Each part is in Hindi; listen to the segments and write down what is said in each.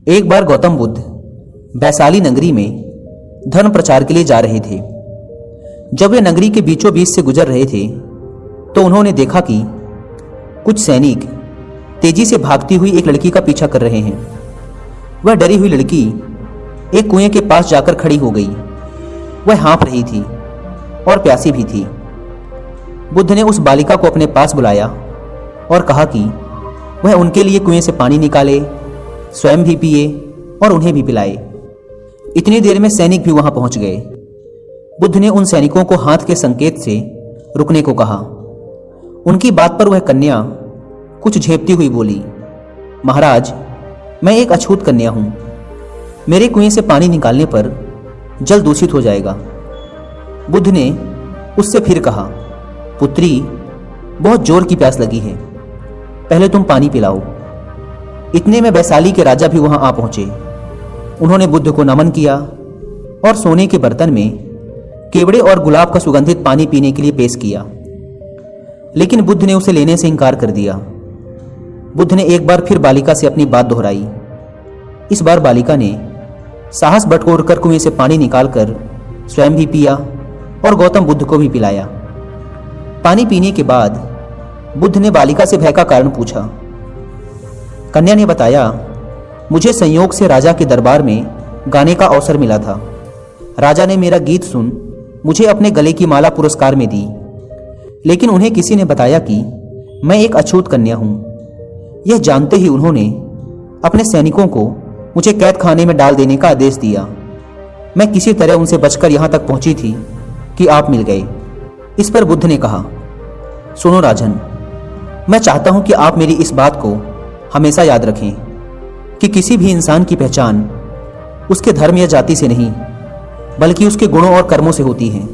एक बार गौतम बुद्ध वैशाली नगरी में धर्म प्रचार के लिए जा रहे थे। जब वे नगरी के बीचों बीच से गुजर रहे थे तो उन्होंने देखा कि कुछ सैनिक तेजी से भागती हुई एक लड़की का पीछा कर रहे हैं। वह डरी हुई लड़की एक कुएं के पास जाकर खड़ी हो गई। वह हाँफ रही थी और प्यासी भी थी। बुद्ध ने उस बालिका को अपने पास बुलाया और कहा कि वह उनके लिए कुएं से पानी निकाले, स्वयं भी पिए और उन्हें भी पिलाए। इतनी देर में सैनिक भी वहां पहुंच गए। बुद्ध ने उन सैनिकों को हाथ के संकेत से रुकने को कहा। उनकी बात पर वह कन्या कुछ झेपती हुई बोली, महाराज, मैं एक अछूत कन्या हूं। मेरे कुएं से पानी निकालने पर जल दूषित हो जाएगा। बुद्ध ने उससे फिर कहा, पुत्री, बहुत जोर की प्यास लगी है, पहले तुम पानी पिलाओ। इतने में वैशाली के राजा भी वहां आ पहुंचे। उन्होंने बुद्ध को नमन किया और सोने के बर्तन में केवड़े और गुलाब का सुगंधित पानी पीने के लिए पेश किया, लेकिन बुद्ध ने उसे लेने से इनकार कर दिया। बुद्ध ने एक बार फिर बालिका से अपनी बात दोहराई। इस बार बालिका ने साहस बटोरकर कुएं से पानी निकालकर स्वयं भी पिया और गौतम बुद्ध को भी पिलाया। पानी पीने के बाद बुद्ध ने बालिका से भय का कारण पूछा। कन्या ने बताया, मुझे संयोग से राजा के दरबार में गाने का अवसर मिला था। राजा ने मेरा गीत सुन मुझे अपने गले की माला पुरस्कार में दी, लेकिन उन्हें किसी ने बताया कि मैं एक अछूत कन्या हूं। यह जानते ही उन्होंने अपने सैनिकों को मुझे कैद खाने में डाल देने का आदेश दिया। मैं किसी तरह उनसे बचकर यहां तक पहुंची थी कि आप मिल गए। इस पर बुद्ध ने कहा, सुनो राजन, मैं चाहता हूं कि आप मेरी इस बात को हमेशा याद रखें कि किसी भी इंसान की पहचान उसके धर्म या जाति से नहीं, बल्कि उसके गुणों और कर्मों से होती है।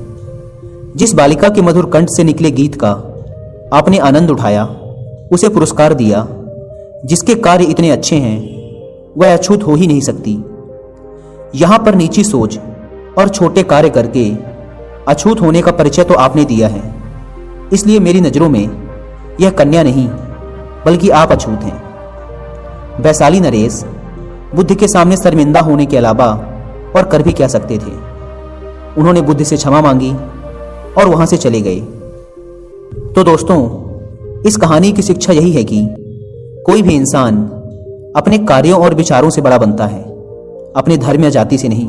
जिस बालिका के मधुर कंठ से निकले गीत का आपने आनंद उठाया, उसे पुरस्कार दिया, जिसके कार्य इतने अच्छे हैं, वह अछूत हो ही नहीं सकती। यहां पर नीची सोच और छोटे कार्य करके अछूत होने का परिचय तो आपने दिया है। इसलिए मेरी नजरों में यह कन्या नहीं, बल्कि आप अछूत हैं। वैशाली नरेश बुद्ध के सामने शर्मिंदा होने के अलावा और कर भी क्या सकते थे। उन्होंने बुद्ध से क्षमा मांगी और वहां से चले गए। तो दोस्तों, इस कहानी की शिक्षा यही है कि कोई भी इंसान अपने कार्यों और विचारों से बड़ा बनता है, अपने धर्म या जाति से नहीं।